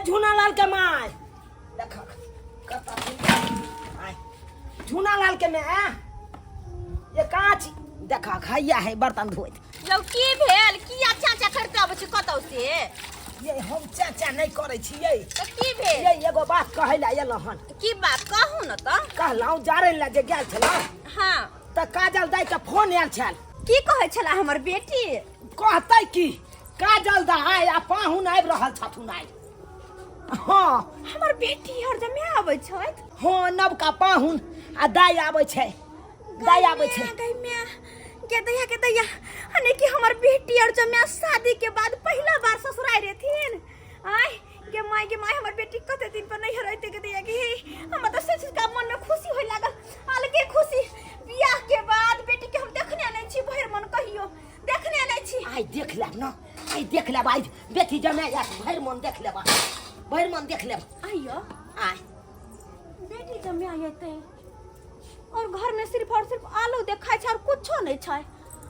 ये झूनालाल के माय देखा झूनालाल के में ये कांच देखा खाइया है बर्तन धोइत जब की भेल की चाचा करते आबै छी कतौ से ये हम चाचा नहीं करे छियै तो की भेल ये एगो बात कहै ला एलो हन की बात कहू न त कहलौ जारे ला जे गेल छला हां त काजल दाई के फोन आयल छल की कहै छला हमर बेटी कहतै की काजल दाई आ पाहुन आबि रहल छथुन आइ हां हमर बेटी हर जमे आबै छथि हां नवका पाहुन आ दाई आबै छै दाई आबै छै के दैया हने कि हमर बेटी और जमे शादी के बाद पहला बार ससुराल रहथिन आय के माय हमर बेटी कते दिन पर नहीं रहते के दैया कि हम त से चीज का मन में खुशी होय लागल अलगे खुशी बियाह के बाद बेटी के हम देखने नहीं छी भैर मन कहियो देखने नहीं छी आई देख लेब न आई देख लेब आई बेटी जमे या भैर मन देख लेब आइयो आय बेटी जमे आयते और घर में सिर्फ और सिर्फ आलू देखाय छै और कुछो नहीं छै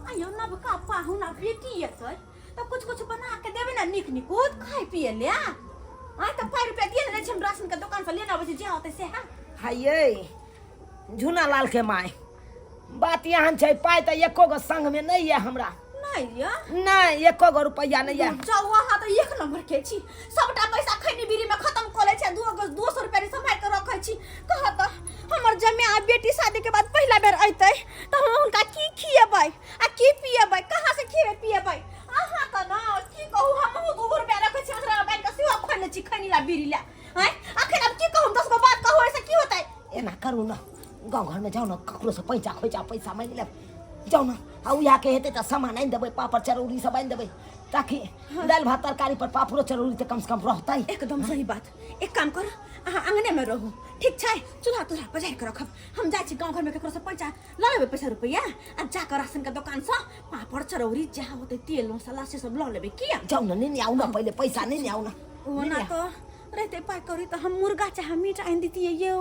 आइयो नवका पाहुन आ बेटी एतै त कुछ बना के देबे ना निक निकुत खाय पिए ले आय त 5 रुपया दिए नै छै हम राशन के दुकान से लेना आबै छै जे होतै से हाये झूनालाल के माय बात यहाँ छै पाई त एको गो संग में नहीं है हमरा नहीं या नहीं एको गो रुपया नहीं है जाऊ वहां त एक नंबर के छी सबटा पैसा खैनी बीरी में खत्म क ले छै 200 रुपया संभाल के रखै छी कह त हमर जमे आ बेटी शादी के बाद पहला बेर आइतै त हम उनका की खिएबै आ की पिएबै कहां से खिएबै पिएबै आहा त ना की कहू हम 2 रुपया रखै छी ओकरा बैंक से सेवा खोलने छी खैनी ला बीरी ला हैं आखिर अब की कहू 10 गो बात कहू ऐसे की होतै एना करू न गांव घर में जाओ न ककरो से पैसा मांग लेब जाओ न आ उया के हेतै त सामान आइन देबै पापड़ चरौरी सब आइन देबै ताकि दाल भात तरकारी पर पापड़ो चरौरी त कम से कम रहतै एकदम सही बात एक काम कर अहाँ आंगने में रहू ठीक छै चूल्हा बजाय के रखब हम जाय छी गांव घर में केकरो से पैसा ल लेबै पैसा रुपया आ जाकर राशन के दुकान से पापड़ चरौरी जहाँ होतै तेल मसाला से सब ल लेबै किया जाऊ न नहीं आउ न पहले पैसा नहीं आउ न ओना तो रहते पाई करी तो हम मुर्गा चाहे मीट आइन दीतिए यो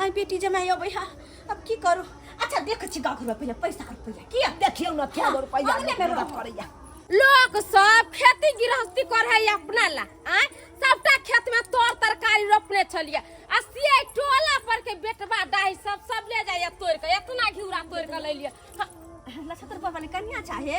आई बेटी जमाई अबै हा अब की करू अच्छा देख छी गांव घर में पहले पैसा रुपया किया देखियो न क्या रुपया मदद करैया लोग सब खेती गृहस्थी करे अपना ला सबटा खेत में तोर तरकारी रोपने छलिए आ से टोला पर के बेटवा दाई सब ले जाय तोड़ के इतना घिउरा तोड़ के ले लिए लछतर पर वाली कन्या चाहे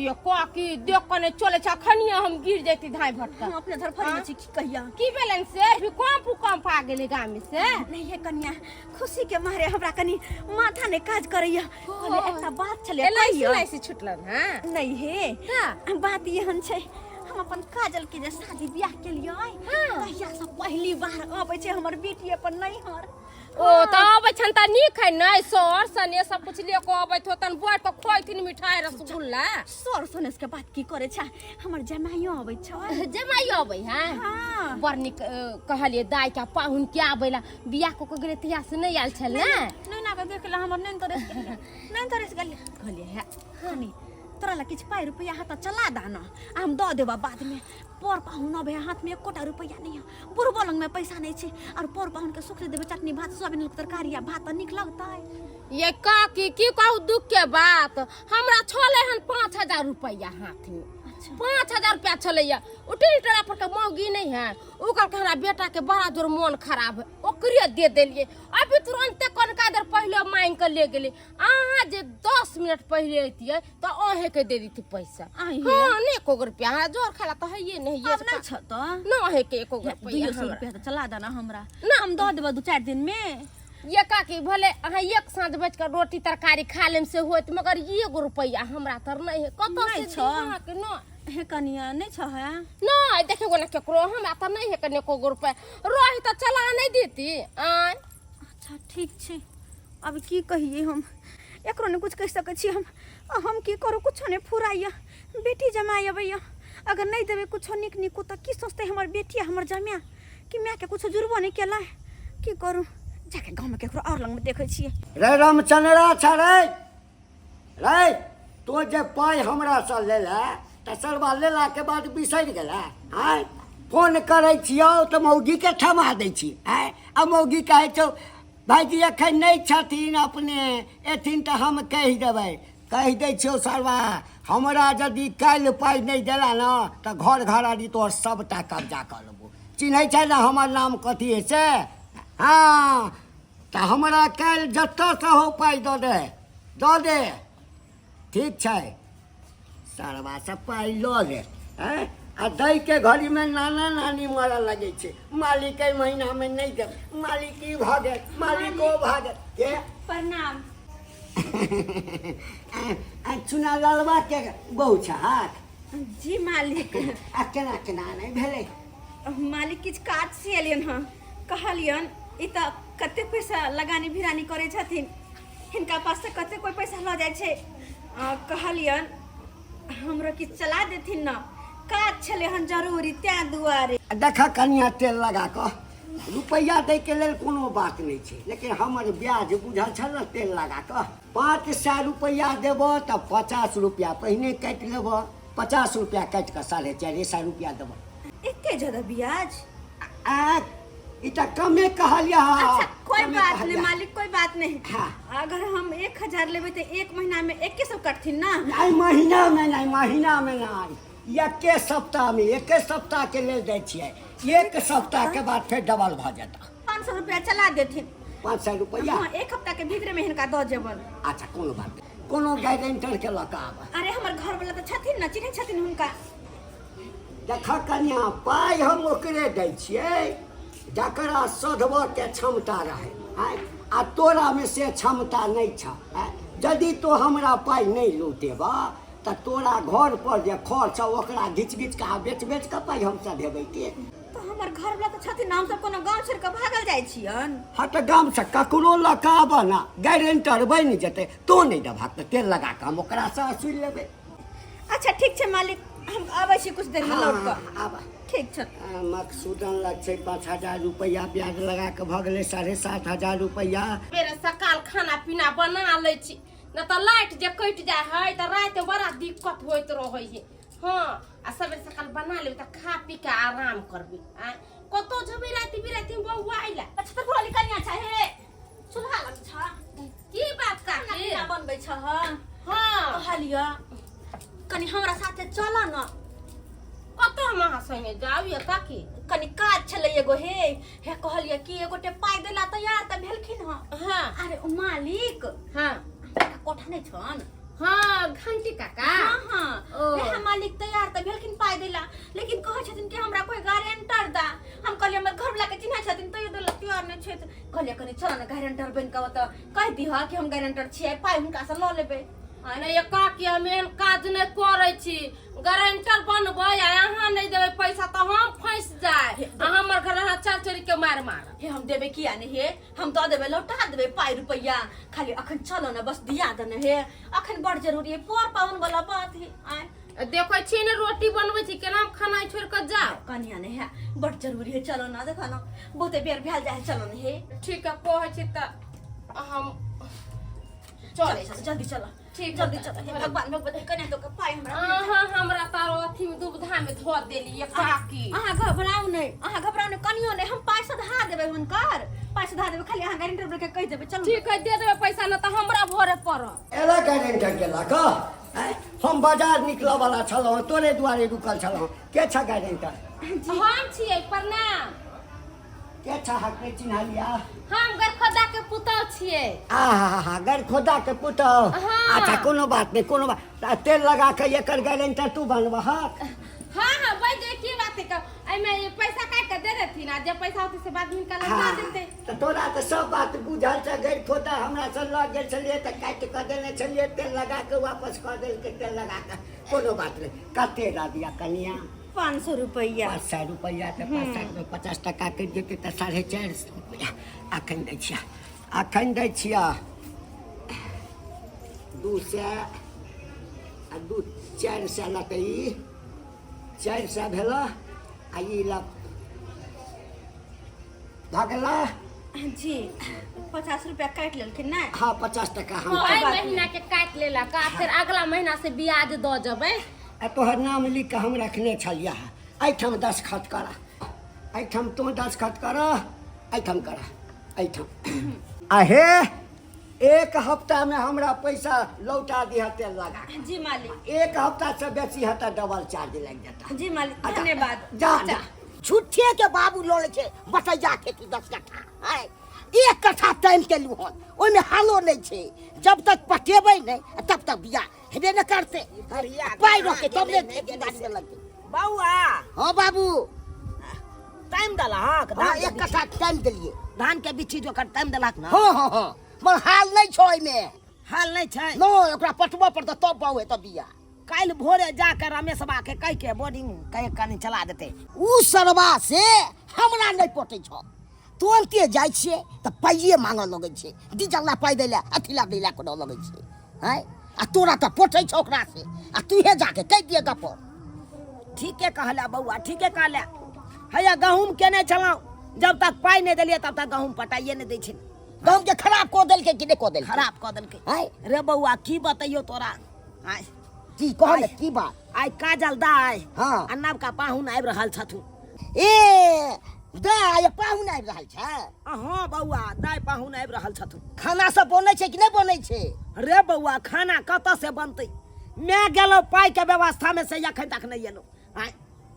ये काकी देख कने चले छ खनिया हम गिर जैती धाय भटका हम अपने धरफड़ी में छी की कहिया की बैलेंस से भी भूकंप आ गेले गाम में से नहीं है कन्या खुशी के मारे हमरा कनी माथा ने काज करैया बोले एकटा बात छले एलआईसी छुटलन हां नहीं है बात यहन छै हम अपन काजल के जे शादी ब्याह के लिए कहिया से पहली बार आबै छै हमर बेटी अपन नहीं हर ओ त आबै छन त नीक है नै सर सने सब कुछ ले को आबै थो तन बुआ त खोइथिन मिठाई रसगुल्ला सर सनेस के बात की करे छ हमर जमाइयो आबै छ जमाइयो आबै हां बड़ नीक कहलिए दाई का पाहुन के आबैला बियाह को गेले तिया से नै आयल छल नै ना के देखला हमर नैन तरेस गले कहलिए हनी तोरा ला किछ पाई रुपया हाथ चला दाना हम द देबा बाद में पर पाहुन अबे हाथ में 1 रुपया नहीं है बुढ़बो लंग में पैसा नहीं छे और पर पाहुन के सुखरी देबे चटनी भात सोयाबीन के तरकारी आ भात निक लगतै ये काकी की कहू दुख के बात हमरा छले हन 5000 रुपया हाथ में 5000 रुपया छलैया उठिल टरा पर के मौगी नहीं है ओकर के हमरा बेटा के बड़ा जोर मन खराब है ओकरे दे देलिए अभी तुरंत कनका देर पहले मांग के ले गेली आहा जे 10 मिनट पहले अतिए त ओहे के दे दीती पैसा हां ने 1 रुपया जोर खाला त है ये नहीं ये ना छ त न है के 1 रुपया 200 रुपया त चला देना हमरा ना हम द देबा 2-4 दिन में ये काकी भले अहाँ एक साँझ बैठ कर रोटी तरकारी खा लेम से होत मगर 1 रुपया हमरा तर नहीं है कतो से छ के न हे कनिया नहीं छ है नहीं देखो ना केकरो हमरा त नहीं है कने को रुपया रही त चला नहीं देती अच्छा ठीक छै अब की कहिए हम एकरो ने कुछ कह सकै छी हम की करू कुछ ने फुराइया बेटी जमाई अबैया अगर नहीं देबे कुछ निक निको त की सोचते हमर बेटी हमर जमाया कि मैं के कुछ जुर्बो नहीं केला की करू जाके गांव में केकरो और लंग में देखै छियै रे रामचंद्रा छ रे तो जे पाई हमरा से लेला त सरबा लेला के बाद बिसर गेला हां फोन करै छियौ त मौगी के ठमा दै छी हां आ मौगी कहै छौ भाईजी एखन नहीं छथिन अपने एथिन त हम कहि देबै कहि दै छियौ सरबा हमरा यदि काल्हि पाई नहीं देला न त घर घराड़ी तोहर सबटा कब्जा कर लेबो चिन्है छै ने हमर नाम कथी है से? हाँ तऽ हमरा काल्हि जतऽसँ हो पाइ दऽ दे ठीक छै। सरवा से पाइ लऽ ले हैं आ दै के घड़ी में नाना नानी मरऽ लगे छै, मालिक एहि महीना में नहीं दे, मालिक ई भऽ गेल, मालिक ओ भऽ गेल के प्रणाम। चुना लालवा के बहु छहक जी मालिक। आ केना केना नहीं भेलै? मालिक किछु काज से एलियन हँ, कहलियन ई तऽ कते पैसा लगानी भिरानी करे छथिन, हिनका पास से कते कोई पैसा लऽ जाइ छै। कहलियन हमरो किछु चला देथिन न, काज छलै हन जरूरी तैं दुआरे। देखा कनिया तेल लगा कऽ रुपैया दै के लेल कोनो बात नहीं छै, लेकिन हमर ब्याज बुझल छल ने तेल लगा कऽ 500 रुपैया देबो तऽ 50 रुपैया पहिने काटि लेबो, 50 रुपैया काटि कऽ 450 रुपैया देबो। एते ज्यादा ब्याज? ई तऽ कमे कहलिया। अच्छा कोई बात नहीं मालिक, कोई बात नहीं। हाँ। अगर हम 1000 लेबै तो 1 महीना में 100 कटथिन ना? नहीं महीना में नहीं, एके सप्ताह में, एके सप्ताह के लेल दै छियै, 1 सप्ताह के बाद फिर डबल भऽ जेता। 500 रुपया चला देथिन। 500 रुपैया? हाँ, 1 हफ्ता के भीतर में हिनका दऽ जेबन। अच्छा कोनो बात नहीं, कोनो गारंटर के लऽ कऽ आबऽ। अरे हमर घर वाला तो छथिन ना, चिन्है छथिन हुनका। देखा कन्या पाइ हम ओकरे दै छियै जकरा सधबऽ के क्षमता रहै, आ तोरा में से क्षमता नहीं छ। यदि तो हमरा पाइ नहीं लौटेबऽ तऽ तोरा घर पर जे खर्च छ ओकरा घिच कऽ बेच कऽ पाइ हम सधेबै के। तो हमर घर वाला तो छथिन, हम सब कोनो गांव छोड़ के भागल जाइ छियन। हाँ तऽ गाम से ककरो लऽ कऽ आबऽ ना, गारंटर बनि जेतै, तो नहीं देबऽ तऽ तेल लगा कऽ हम ओकरा से असुल लेबै। अच्छा ठीक छै मालिक, हम आबै छी कुछ देर में लौट कऽ। आबऽ ठीक छै। मकसूदन लग छै 5000 रुपैया, ब्याज लगा के भऽ गेलै 7500 रुपैया। मेरे सकाल खाना पीना बना लै छी, न तऽ लाइट जे कटि जाइ है तऽ रात बड़ा दिक्कत होइत रहै है। हाँ आ सबेरे सकाल बना लेबै तऽ खा पी के आराम करबै। कतौ जेबै राति बौआ आइला। अच्छा तो बोली कनिया चाहे चूल्हा लग छ की बात खाना काकी? पीना बनबै छ? हाँ कहलिया कनी हमरा साथे चल न। कतौ हम अहाँ संगे जाऊ या काकी? कनी काज छलै एगो हे कहलिया कि एगोटे पाइ देला तैयार त भेलखिन ह। हाँ अरे ओ मालिक हाँ कोठा नै छन? हाँ घंटी काका। हाँ हाँ ओ। वह मालिक तैयार त भेलखिन पाइ देला, लेकिन कहै छथिन कि हमरा कोई गारंटर दा। हम कहलिया हमर घर वाला के चिन्है छथिन तैयो देला तैयार नै छै। कहलिया कनी चल न गारंटर बन के त कह दिह कि हम गारंटर छियै, पाइ हुनका से ल लेबै। नहीं ये काकी हम एहन काज नहीं करे छी, गारंटर बनबै आ अहाँ नहीं देबै पैसा तो हम फंस जाए, हमर घर अहाँ चोरी के मार हे हम देबे किया नहीं हे, हम दऽ देबे लौटा देबे पाइ रुपैया। खाली अखन चलो न, बस दिया दन हे, अखन बड़ जरूरी है, पर पाउन वाला बात है। आय देखो छी ने रोटी बनबै छी, केना खाना छोड़ के जाओ? कनिया नहीं है, बड़ जरूरी है, चलो ना। देखा ना बहुते बेर भेल जाए, चलो न हे। ठीक है कहै छी त हम चले जल्दी चलो, ठीक जल्दी है। चलो। हे भगवान कन्या तो के पाइ हमरा। अहाँ हमरा तारो अथी में दुबधा में धो देली ये काकी। अहाँ घबराउ नहीं, कनियो नहीं, हम पाइ सधा देबे हुनकर, पाइ सधा देबे। खाली अहाँ गारंटर बन के कह देबे चलो। ठीक है दे देबे पैसा न त हमरा भरे पड़त। एला गारंटर के लऽ कऽ हम बाजार निकलऽ वाला छलहुँ, तोरे दुआरे रुकल छलहुँ। के छ गारंटर? हम छियै प्रणाम। के छ हक चिन्हा लिया? हम गरखोदा के पुतौ छियै। आहा गरखोदा के पुतौ? हाँ। अच्छा कोनो बात नहीं, कोनो बात। तेल लगा के एकर गारंटर तू बनबह? हाँ हाँ वही जो की बात है एमे पैसा काट के दे देथिन, आ जब पैसा होते से बाद में निकाल हाँ, देते। तो तोरा तो सब बात बुझल छ। गरखोदा हमरा से लऽ गेल छलियै तऽ काटि कऽ देने छलियै, तेल लगा के वापस कऽ देलकै। तेल लगा के कोनो बात नहीं। कते दऽ दिया कनिया? 500 रुपैया। 500 रुपैया तऽ 50 टका कटि जेतै तऽ 450 रुपैया अखन दै छियै। अखन दै छियै 200 आ 400 लऽ ई 400 भेल आ ई लऽ भगला। जी 50 रुपया काट लेलखिन ना? हाँ 50 टका हम हाँ, एहि महीना के काट लेला का, फिर अगला महीना से ब्याज दऽ जबै। तोहर नाम लिख के हम रखने छलियै। एहिठाम दस्तखत करा, एहिठाम तू दस्तखत कर, एहिठाम कर, एहिठाम। आहे 1 हफ्ता में हमरा पैसा लौटा दिह तेल लगा के। जी मालिक। 1 हफ्ता से बेसी है तो डबल चार्ज लग जाता। जी मालिक धन्यवाद। जा जा झूठे के बाबू लो ले छे बटैया खेती 10 कट्ठा है 1 कट्ठा टाइम के लू हन ओइ में हालो नहीं छे जब तक पटेबै नहीं तब तक बिया हेबे न करते पाई रोके तब ले खेती बाड़ी में लगे बउआ हां बाबू टाइम दला हां हां 1 कट्ठा टाइम देलिए धान के बिछी जो कर टाइम दलाक ना हां हां हां मगर हाल नहीं छोय में हाल नहीं छै नो ओकरा पटवा पर तब बावे तब बिया काल भोरे जाकर रमेशबा के कह के बोर्डिंग कहे कनी चला देते उ सरवा से हमरा नहीं पटै छ तुरंते जाइ छिए त पाइए मांगऽ लगै छै डीजल ला पाइ दैला अथिला दैला कोनो लगै छै हैं आ तोरा त पटै छ ओकरा से आ तूहे जाके कह दिए गप ठीके कहला बउआ ठीके कहला हैया गहूम केने छलौ जब तक पाई नहीं देलिए तब तक गहूम पटाइए नहीं दै छै गांव के खराब को देल के कि नहीं को देल खराब क देलकै हैं रे बउआ की बतैयो तोरा आय की कहले की बात आय काजल दाय हाँ। आ नवका पाहुन आबि रहल छथुन ए दाय पाहुन आबि रहल छै हाँ बउआ दाय पाहुन आबि रहल छथुन खाना सब बनै छै कि नहीं बनै छै रे बउआ खाना कतऽ से बनतै मैं गेलौ पाई के व्यवस्था में से अखन तक नहीं एलौ आय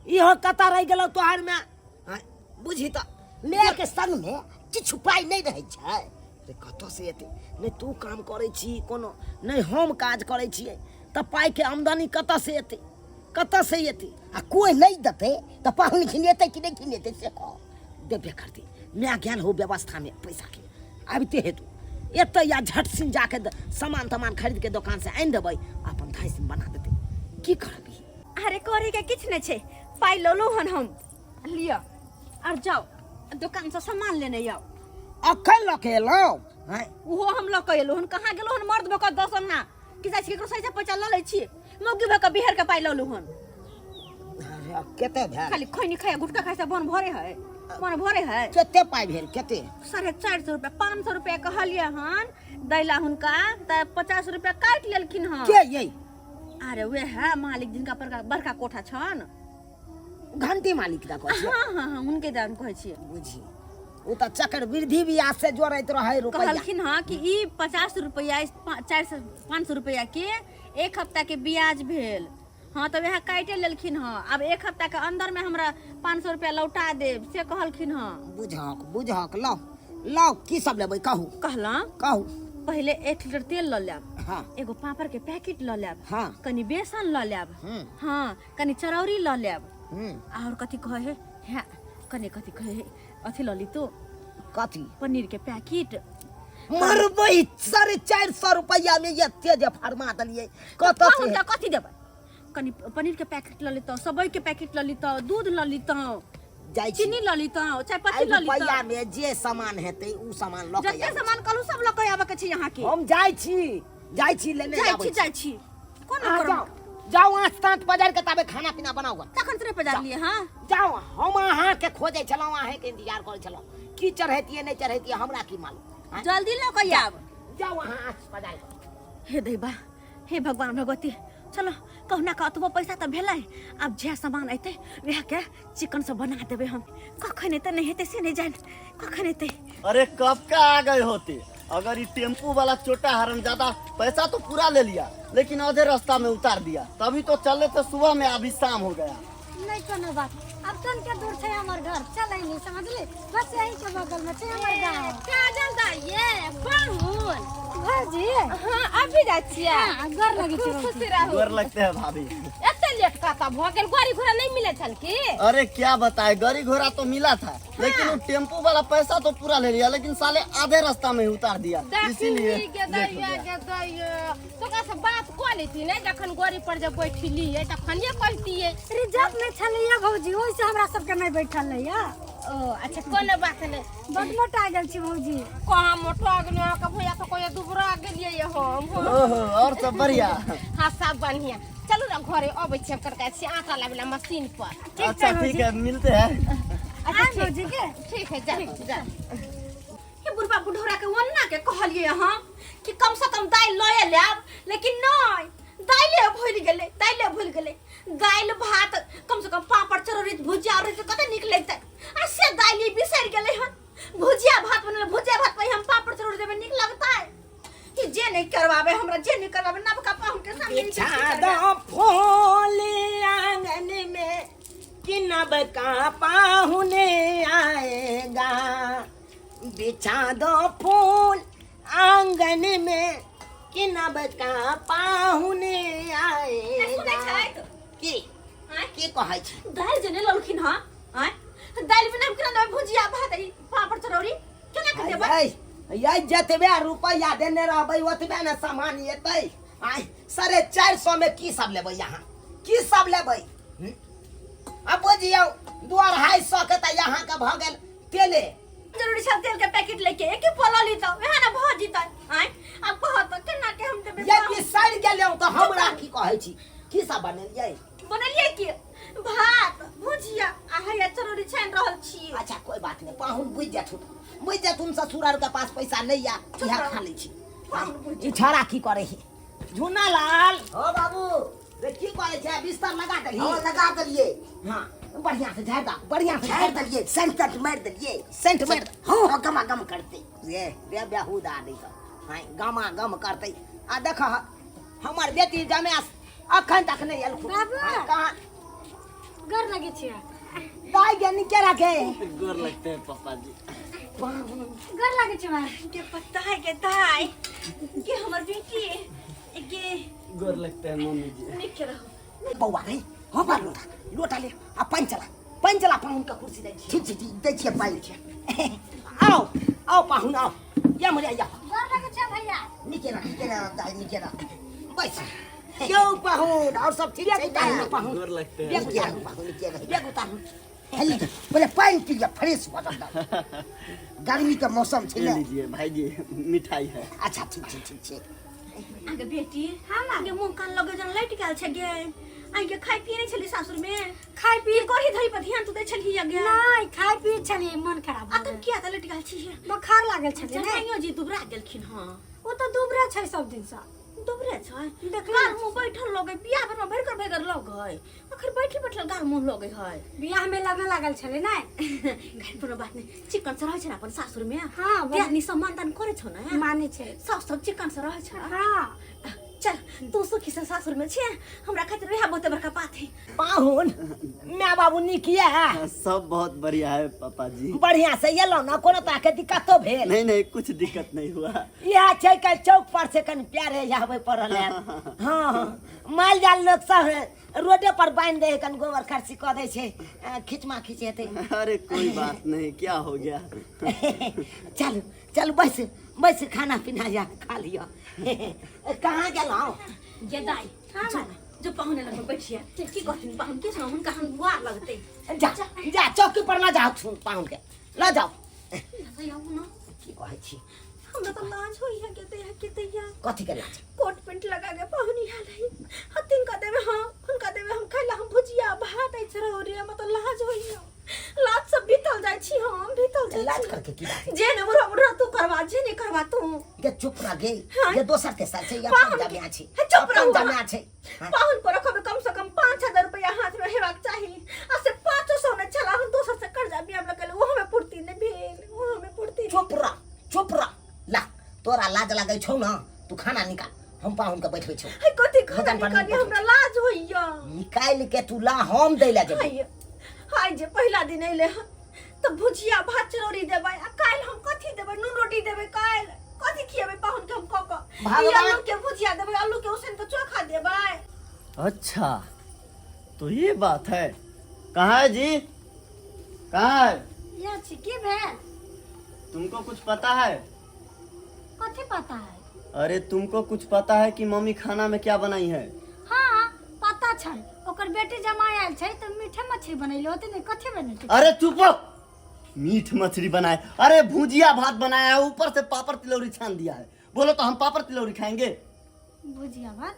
इहो कतऽ रहि गेलौ तोहर में आय बुझी त मेरे के संग में किछु पाइ नहीं रहै छै रे कतऽ से एतै नहीं तू काम करै छी कोनो नहीं हम काज करै छियै त पाई के आमदनी कतऽ से एतै कतऽ से एतै आ कोई नहीं देते तो पाहुन खिनेते कि नहीं खिनेते से कह देबे करती मैं गेल हो व्यवस्था में पैसा के आबिते हेतु एतऽ या झट सिन जाके सामान तमान खरीद के दुकान से आनि देबै अपन धाय सिन बना देतै की करबी अरे करे के किछ नहीं छे पाई लो लो हन हम लिया और जाओ दुकान से सामान लेने आओ अखन लऽ के एलौ हैं वो हम लोग कहलो हन कहाँ गेलो हन मर्द बका दसन ना कि जाय छी से पैसा ल लै छी मौगी भका बिहार के पाई ललु हन अरे केते भेल खाली खैनी खाया गुटका खाय से बन भरे है मन भरे है केते पाई भेल केते 450 रुपया 500 रुपया कहलिए हन दैला हुनका त 50 रुपया काट लेलखिन हन के यही अरे वे है मालिक जिनका पर बड़का कोठा छन घंटी मालिक दा कहै हाँ हाँ हाँ उनके दान कहै छी बुझी उ त चक्र वृद्धि ब्याज से जोड़ैत रहै रुपया कहलखिन हाँ कि ई 50 रुपया 500 रुपया के 1 हफ्ता के ब्याज भेल हाँ तो वह काटे लेलखिन हाँ अब 1 हफ्ता के अंदर में हमरा 500 रुपया लौटा देब से कहलखिन हाँ बुझक लो लो की सब लेबै कहू कहला कहू पहले 1 लीटर तेल ल लेब हाँ एगो पापड़ के पैकेट ल लेब हाँ कनी बेसन ल लेब हम्म। हाँ कनी चरौरी ल लेब हम्म और कथी कहे है कनी कथी कहे अथी ल ली तो कथी पनीर के पैकेट मरबै 450 रुपया में एते जे फरमा देलिए कत से कहूँ कथी देबै कनी पनीर के पैकेट ल लीतो सबई के पैकेट ल लीतो दूध ल लीतो जाइ छी चीनी ल लीतो चाय पत्ती ल लीतो रुपया में जे सामान हेतै उ सामान ल के जते सामान कहलू सब ल के आबे के छै यहाँ के हम जाइ छी लेने आबै जाइ छी कोन आ, करू जाओ जाओ आठ तांत बाजार के ताबे खाना पीना बनाओ तखन से बाजार लिए हां जाओ हम अहाँ के खोजे छलौ अहाँ के इंतजार करे छलौ की चढ़ैतिए नहीं चढ़ैतिए हमरा की मालूम जल्दी ल के आब जाओ अहाँ आठ बाजार हे दैबा हे भगवान भगवती चलो कहना का अतबो पैसा त भेलै अब जे सामान ऐते वह के चिकन से बना देबे हम कखन एते नहीं हेते से नहीं जान कखन एते अरे कब का आ गए होते अगर ये टेम्पू वाला छोटा हरामजादा पैसा तो पूरा ले लिया लेकिन आधे रास्ता में उतार दिया तभी तो चले थे सुबह में अभी शाम हो गया नहीं कोनो बात अब तन के दूर छै हमर घर चलै नहीं समझली बस यही के बगल में छै हमर गांव काजल दाइये पाहुन भाजी हाँ अभी जाइ छियै घर लगी छै खुशी रहू डर लगते हैं भाभी एते लेट कता भ गेल गाड़ी घोड़ा नहीं मिले छल की अरे क्या बताए गाड़ी घोड़ा तो मिला था लेकिन वो टेम्पू वाला पैसा तो पूरा ले लिया लेकिन साले आधे रास्ता में ही उतार दिया इसीलिए के दैया तो का से बात क लेती नहीं जखन गाड़ी पर जब बैठली तखन ये कहतिए रिजर्व में छलैया भौजी ओइ से हमरा सब के नहीं बैठल लैया ओ अच्छा कोनो बात नहीं बड मोटा गेल छी भौजी कहाँ मोटो आगने का भैया तो कोई दुबरा गेलिए हम ओहो और सब बढ़िया हाँ सब बढ़िया चलू ना घरे अबै छी करके छी आटा लाबेला मशीन पर अच्छा ठीक है मिलते हैं अच्छा भौजी के ठीक है जा जा हे बुढ़बा बुढ़ौरा के वन्ना के कहलिए हम कि कम से कम दाल लए लेब लेकिन नहीं दाइले भूल गेले दाइल भात कम से कम पापड़ चरौरी भुजिया और कते निक लगतै आ से दाइले बिसर गेले हन भुजिया भात बनले भुजिया भात पे हम पापड़ चरौरी देबे निक लगतै कि जे नहीं करवावे हमरा जे नहीं करवावे नबका पाहुन के सामने छादा फूल आंगन में कि नब का पाहुने आएगा, बिछा दो फूल आंगन में, कि नब का पाहुने आएगा। की कहै छी दाल जने ललखिन हां आय दाल बिना हम केना भुजिया भात पापड़ चरौरी केना कर देबै ये जतबे रुपया देने रहबै ओतबे न सामान एतै। आय 450 में की सब लेबै यहाँ, की सब लेबै? अब बुझियौ 250 के त यहाँ के भ गेल तेले। जरूरी सब तेल के पैकेट लेके एक पोला ली तो वहां ना भ जितै आय। अब कहत केना के हम देबै? ये की सड़ गेलौ त हमरा की कहै छी, की सब बनेलियै? बनलिए की भात भुजिया आ है चरौरी छान रहल छी। अच्छा कोई बात नहीं, पाहुन बुझ जाथुन ससुर आर के पास पैसा नहीं आ, इहा खा लै छी। ई छोरा की करे है? झुना लाल हो बाबू रे की करे छै? बिस्तर लगा दली? हाँ लगा देलिए। हां बढ़िया से झाड़ दा, बढ़िया से झाड़ देलिए, सेंट मार देलिए। सेंट मार। हाँ गमा गम करते। ये बेहुदा नहीं तो हां गमा गम करते। आ देख हमर बेटी जमास अखन तक नहीं आयल। बाबू। कहां गर लगे छिया? दाई के निके रखे गोर लगते हैं पापा जी। गर लगे छिया? के पता है के ताई के हमर बेटी के गोर लगते हैं मम्मी जी। निक रहो बौआ रे। हो पर लोटा ले आ पंचला पाहुन का कुर्सी दे छी। ठीक दै छिए पाइ। आओ पाहुन आओ, या मरिया या गर लगे छिया भैया? निके ना दाइ निके ना। बस क्यों पाहुन और सब ठीक है? पाहुन गोर लगते हैं। बेग उतार पाहुन, बेग उतार। हेली बोले पानि पी जा, फ्रेश हो जा। गर्मी के मौसम छै ले ना। लीजिए भाई जी, मिठाई है। अच्छा ठीक छै। आगे बेटी हां आगे मुंह कान लगे जन लट गेल छै गे। आगे खाइ पिए नहीं छली सासुर में? खाइ पी करही धरी पर ध्यान तो दे छली आगे। नहीं खाइ पी छली, मन खराब भ अतन गेल। किया त लट गेल छी? बुखार लागल छले ने। जमाइयो जी दुबरा गेलखिन हां। ओ तो दुबरा छै सब दिन से। दुबरे छै देखली गाल मुंह बैठल लगे, बियाह में भरकर लगे। आखिर बैठल गाल मुंह लगे है। बियाह में लगे लागल छले ने। घर पर बात नहीं, चिकन से रहे छै ना अपन सासुर में। हाँ, यानी सम्मान दान करे छौ ना? माने छै। सब चिकन से रहे छै। हां चल तू सुखी से सासुर में छे, हमरा खातिर रहा बहुते बड़का बात है। पाहुन मैं बाबू निकिया सब बहुत बढ़िया है पापा जी। बढ़िया से एलो ना, कोनो तरह के दिक्कत तो भेल? नहीं कुछ दिक्कत नहीं हुआ। यह छै के चौक पर से कन प्यारे जावे पड़ल है। हां माल जाल लोग सब रोडे पर बांध दे, कन गोबर खर्ची क दे छै, खिचमा खिचेते। अरे कोई बात नहीं, क्या हो गया? चल बस खाना पीना जा खा लियो। कहाँ गेलो? ये दाई हां जो पाहुने लग बैठिया की कहथिन पाहुन के हम कहां बुआ लगते। जा चौकी पर ना जाओ, छू पाहुन के ला जाओ। जाओ ना की कहै छी? हमरा तो लाज होई है के तैया कथी के लाज? कोट पेंट लगा के पाहुनी हाल है हतिन का देवे। हां उनका देवे हम खाइला हम भुजिया भात ऐ छरो रे मत लाज होई है। लाज सब भीतल जाय छी, हम भीतल जाय छी। लाज करके की बात? जे ने मुरा तू करवा, जे ने करवा तू। ये चुप रह गे, हाँ। ये दोसर तेसर छै, या पाहुन पंजाबी आ छै। चुप रह पंजाबी छै। पाहुन पर रखबे कम से कम 5000 रुपया हाथ में हेबाक चाहिए। आ से 500 ने चला हम दोसर से कर्जा बियाह में कले, वो हमें पूर्ति ने भेल, वो हमें पूर्ति। चुप रह ला, तोरा लाज लागै छौ ना? तू खाना निकाल, हम पाहुन के बैठबै छौ। है कथि खाना भोजन पानी निकाली, हमरा लाज होइया। निकाल के तू ला, हम दै ला जेबै। हाय जे पहिला दिन अइले ह त भुजिया भात चरौरी देबै, आ काल हम कथि देबै? नून रोटी देबै, काल कथि खियेबै पाहुन के हम भगवान- आलू के भुजिया देबै, आलू के उसन के चोखा देबै। अच्छा तो ये बात है। कहाँ है जी? कहाँ है? ये छी की भेल? तुमको कुछ पता है? कथि पता है? अरे तुमको कुछ पता है कि मम्मी खाना में क्या बनाई है? हां पता छै, ओकर बेटी जमाई आयल छै त मीठे मछली बनैलो होते ने। कथि बनेते? अरे चुप हो। मीठ मछली बनाए? अरे भुजिया भात बनाया है, ऊपर से पापड़ तिलौरी छान दिया है। बोलो तो हम पापड़ तिलौरी खाएंगे? भुजिया भात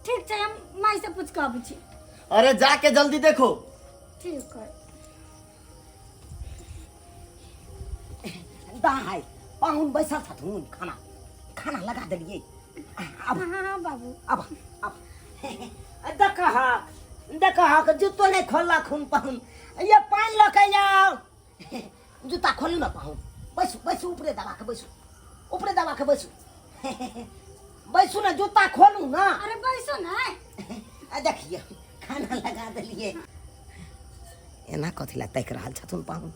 ठीक छै, हम माई से पूछ के आबै छी। अरे जाके जल्दी देखो। ठीक है। दाई पाहुन बैसल छथुन, खाना लगा देलिए। अब हाँ बाबू अब देखा के जूतो नहीं खोलला खून पाहुन। ये पानी लके जाओ, जूता खोलू ना पाहुन। बैसू ऊपरे दबा के बैसू। बैसू ना, जूता खोलू ना। अरे बैसो ना। देखिए खाना लगा दिलिए। एना कथी ला तक रहल छथुन पाहुन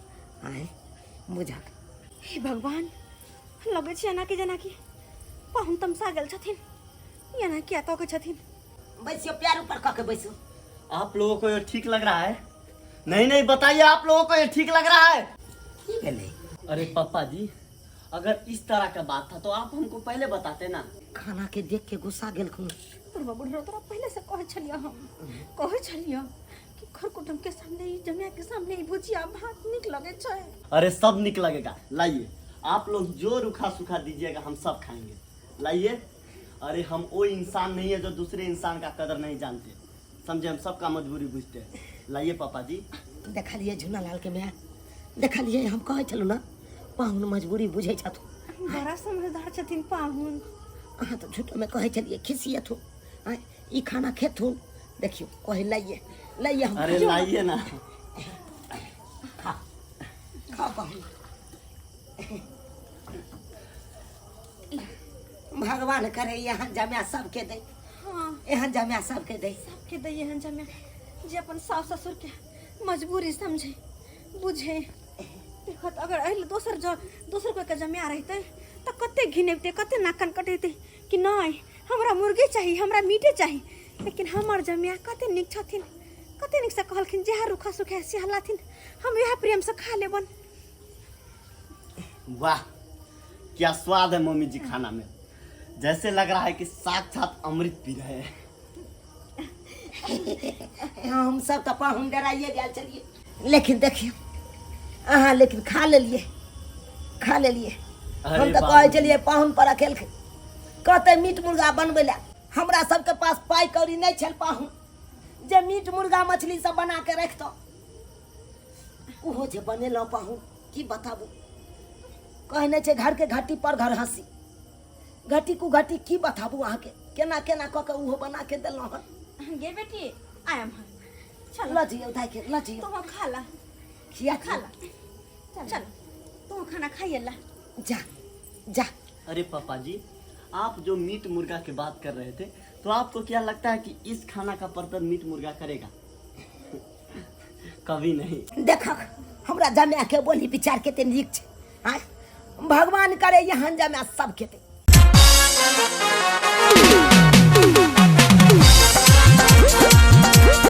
आए बुझा हे भगवान लगे छै एना कि जेना कि पाहुन तमसा गेल छथिन एना किया कह के छथिन। बैसियो प्यार ऊपर कह के बैसो। आप लोगों को ये ठीक लग रहा है? नहीं बताइए, आप लोगों को ये ठीक लग रहा है? की भेलै? अरे पापा जी, अगर इस तरह का बात था तो आप हमको पहले बताते ना। खाना के देख के गुस्सा गेलखुन। बुढ़वा बुढ़वा तोरा पहले से कहे छलिया हम कहे छलिया कि घर कुटुम के सामने ई जमिया के सामने ई भुजिया भात निक लगे छै। अरे सब निक लगेगा, लाइए। आप लोग जो रूखा सूखा दीजिएगा हम सब खाएंगे, लाइए। अरे हम वो इंसान नहीं है जो दूसरे इंसान का कदर नहीं जानते, समझे? हम सबका मजबूरी बुझते हैं। लाइए पापा जी। देखा लिए झुना लाल के मैं देखा लिए हम कहे छलु ना पाहुन मजबूरी बुझे छथुन। बड़ा समझदार छथिन पाहुन। अहाँ तो झूठो में कहे छलिए खिसियथुन आय ई खाना खेथुन। देखियो कहे लाइए लाइए हम। अरे लाइए ना। खा पाहुन। भगवान करे यहाँ जमिया सबके दे। हाँ यहाँ जमिया सबके दे। सबके दैये हन जमिया जे अपन सास ससुर के मजबूरी समझे बुझे। देखो तो अगर अहिल दोसर कोई के जमिया रहते तो कते घिनेते कते नाकन कटेते कि नहीं हमरा मुर्गी चाहिए हमरा मीटे चाहिए, लेकिन हमर जमिया कते निक छथिन कते निक से कहलखिन जे रूखा सुखा से हलाथिन हम यह प्रेम से खा लेबन। वाह क्या स्वाद है मम्मी जी खाना में, जैसे लग रहा है कि साक्षात अमृत पी रहे हैं। हम सब तो पाहुन डराइए गया चलिए, लेकिन देखिए अहाँ लेकिन खा ले लिए हम तो कहे चलिए पाहुन पर अकेल कहते मीट मुर्गा बनबे ला हमरा सबके पास पाई कौड़ी नहीं छल पाहुन जे मीट मुर्गा मछली सब बना के रख दो ओहो जे बनेलो पाहुन की बताबू कहने छे घर के घाटी पर घर हंसी घाटी को घाटी की बताबू अहाँ के केना केना कह के ओहो बना के देलो हन। गे बेटी आयम चल ल जियो दाई के ल जियो तो खा ला खिया खा ला चल तू खाना खाइए ला जा जा। अरे पापा जी, आप जो मीट मुर्गा की बात कर रहे थे तो आपको क्या लगता है कि इस खाना का बर्तन मीट मुर्गा करेगा? कभी नहीं। देख हमरा जमिया के बोली विचार केते नीक छै आय भगवान करे यहाँ जमिया सब केते।